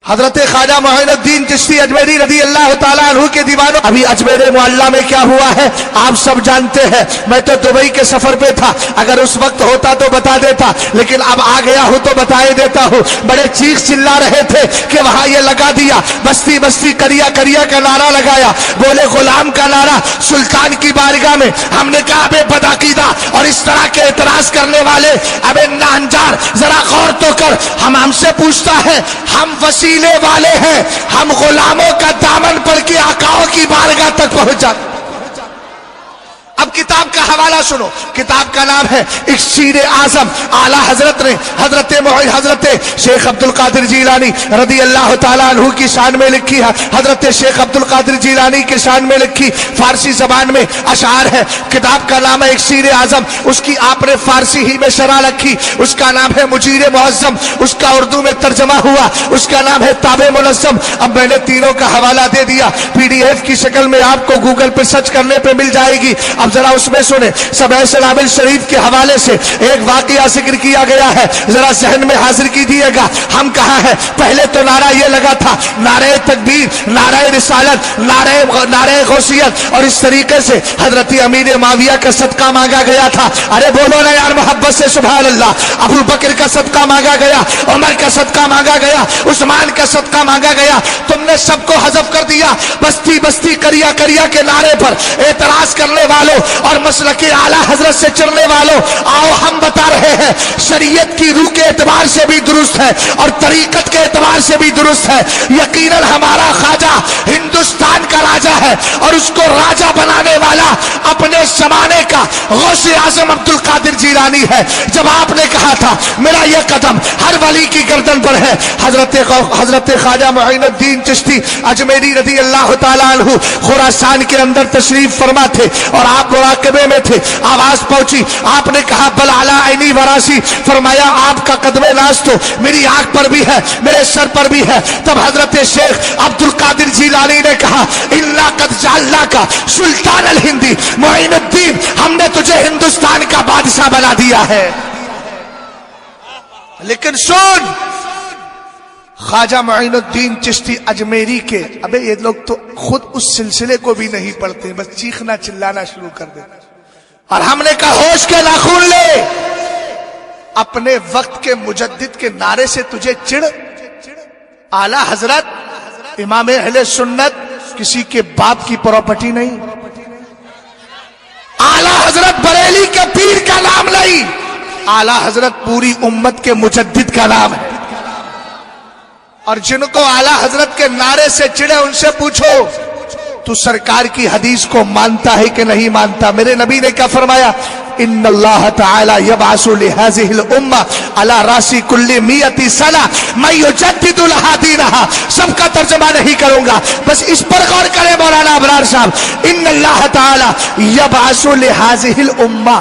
حضرت خواجہ معین الدین چشتی اجمیری رضی اللہ تعالیٰ عنہ کے دیوانوں، ابھی اجمیر معلیٰ میں کیا ہوا ہے آپ سب جانتے ہیں۔ میں تو دبئی کے سفر پہ تھا، اگر اس وقت ہوتا تو بتا دیتا، لیکن اب آ گیا ہوں تو بتائے دیتا ہوں۔ بڑے چیخ چلا رہے تھے کہ وہاں یہ لگا دیا، بستی بستی کریا کریا کا نعرہ لگایا، بولے غلام کا نعرہ سلطان کی بارگاہ میں۔ ہم نے کہا بے بدعقیدہ اور اس طرح کے اعتراض کرنے والے ابے ناہنجار ذرا غور تو کر، ہم سے پوچھتا ہے، ہم وسیلے والے ہیں، ہم غلاموں کا دامن پڑ کے آقاؤں کی بارگاہ تک پہنچا۔ اب کتاب کا حوالہ سنو، کتاب کا نام ہے اکسیر اعظم۔ اعلیٰ حضرت نے حضرت شیخ عبد القادر جیلانی رضی اللہ تعالیٰ عنہ کی شان میں لکھی ہے، حضرت شیخ عبد القادر جیلانی کی شان میں لکھی فارسی زبان میں اشعار ہے۔ کتاب کا نام ہے اکسیر اعظم، اس کی آپ نے فارسی ہی میں شرح رکھی، اس کا نام ہے مجیر معظم، اس کا اردو میں ترجمہ ہوا، اس کا نام ہے تابع منظم۔ اب میں نے تینوں کا حوالہ دے دیا، پی ڈی ایف کی شکل میں آپ کو گوگل پہ سرچ کرنے پہ مل جائے گی۔ اب ذرا اس میں سنیں، سبع سنابل شریف کے حوالے سے ایک واقعہ ذکر کیا گیا ہے، ذرا ذہن میں حاضر کیجیے گا۔ ہم کہاں ہیں؟ پہلے تو نعرہ یہ لگا تھا، نعرہ تکبیر، نعرہ رسالت، نعرہ غوثیت، اور اس طریقے سے حضرت امیر معاویہ کا صدقہ مانگا گیا تھا۔ ارے بولو نا یار محبت سے سبحان اللہ۔ ابو بکر کا صدقہ مانگا گیا، عمر کا صدقہ مانگا گیا، عثمان کا صدقہ مانگا گیا۔ تم نے سب کو حذف کر دیا، بستی بستی کریا کریا کے نعرے پر اعتراض کرنے والوں اور مسلک اعلیٰ حضرت سے چڑھنے والوں، آؤ ہم بتا رہے ہیں، شریعت کی روح کے اعتبار سے بھی درست ہے اور طریقت کے اعتبار سے بھی درست ہے۔ یقیناً ہمارا خواجہ ہندوستان کا راجہ ہے اور اس کو راجہ بنانے والا اپنے زمانے کا غوث اعظم عبد القادر جیلانی ہے۔ جب آپ نے کہا تھا میرا یہ قدم ہر ولی کی گردن پر ہے، حضرت خواجہ معین الدین چشتی اجمیری رضی اللہ تعالیٰ عنہ خراسان کے اندر تشریف فرما تھے اور آپ مراقبے میں تھے، آواز پہنچی، آپ نے کہا بل علی عینی وراسی، فرمایا آپ کا قدم ناز تو میری آنکھ پر بھی ہے، میرے سر پر بھی ہے۔ تب حضرت شیخ عبد القادر جیلانی نے کہا انا قد جعلناک سلطان الہندی، معین الدین ہم نے تجھے ہندوستان کا بادشاہ بنا دیا ہے۔ لیکن سن، خواجہ معین الدین چشتی اجمیری کے ابے یہ لوگ تو خود اس سلسلے کو بھی نہیں پڑھتے، بس چیخنا چلانا شروع کر دے۔ اور ہم نے کہا ہوش کے ناخن لے، اپنے وقت کے مجدد کے نعرے سے تجھے چڑ؟ اعلی حضرت امام اہل سنت کسی کے باپ کی پراپرٹی نہیں، اعلی حضرت بریلی کے پیر کا نام نہیں، اعلی حضرت پوری امت کے مجدد کا نام ہے۔ اور جن کو اعلیٰ حضرت کے نعرے سے چڑھے ان سے پوچھو تو سرکار کی حدیث کو مانتا ہے کہ نہیں مانتا؟ میرے نبی نے کیا فرمایا؟ ان اللہ تعالی یبعث لہذه الامہ علی راس کل 100 سنہ من یجدد لها دینہا۔ سب کا ترجمہ نہیں کروں گا، بس اس پر غور کریں مولانا ابرار صاحب۔ ان اللہ تعالی یبعث لہذه الامہ،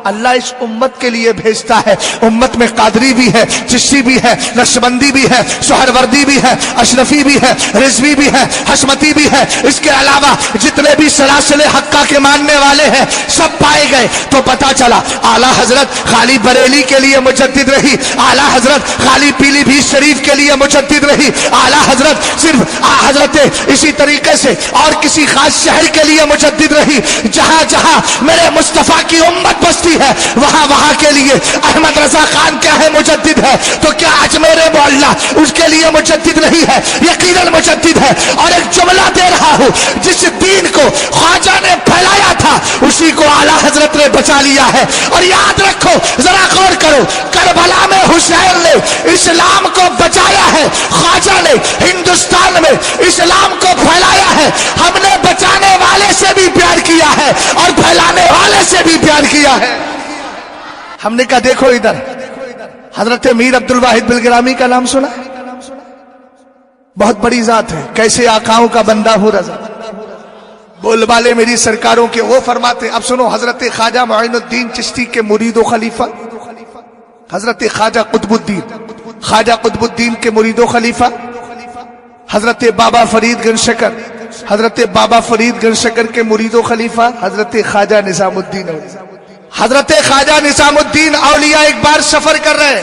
اللہ اس امت کے لیے بھیجتا ہے۔ امت میں قادری بھی ہے، چشتی بھی ہے، نقشبندی بھی ہے، سہروردی بھی ہے، اشرفی بھی ہے، رضوی بھی ہے، حشمتی بھی ہے، اس کے علاوہ جتنے بھی سلاسل حقہ کے ماننے والے ہیں سب پائے گئے۔ تو پتا چلا اعلیٰ حضرت خالی بریلی کے لیے مجدد رہی، اعلیٰ حضرت خالی پیلی بھیت شریف کے لیے مجدد رہی، اعلیٰ حضرت صرف حضرت اسی طریقے سے اور کسی خاص شہر کے لیے مجدد رہی۔ جہاں جہاں میرے مصطفیٰ کی امت بستی ہے وہاں کے لیے احمد رضا خان کیا ہے؟ مجدد ہے۔ تو کیا اجمیر معلیٰ اس کے لیے مجدد نہیں ہے؟ یقیناً مجدد ہے۔ اور ایک جملہ دے رہا ہوں، جس دین کو خواجہ نے پھیلایا تھا اسی کو اعلیٰ حضرت نے بچا لیا ہے۔ اور یاد رکھو، ذرا غور کرو، کربلا میں حسین نے اسلام کو بچایا ہے، خواجہ نے ہندوستان میں اسلام کو پھیلایا ہے۔ ہم نے بچانے والے سے بھی پیار کیا ہے اور پھیلانے والے سے بھی پیار کیا ہے۔ ہم نے کہا دیکھو ادھر، حضرت میر عبد الواحد بلگرامی کا نام سنا؟ بہت بڑی ذات ہے، کیسے آقاؤں کا بندہ ہوں رضا، بول بالے میری سرکاروں کے وہ فرماتے۔ اب سنو، حضرت خواجہ معین الدین چشتی کے مرید و خلیفہ حضرت خواجہ قطب الدین کے مرید و خلیفہ حضرت بابا فرید گنشکر، حضرت بابا فرید گنشکر کے مرید و خلیفہ حضرت خواجہ نظام الدین۔ حضرت خواجہ نظام الدین اولیاء ایک بار سفر کر رہے،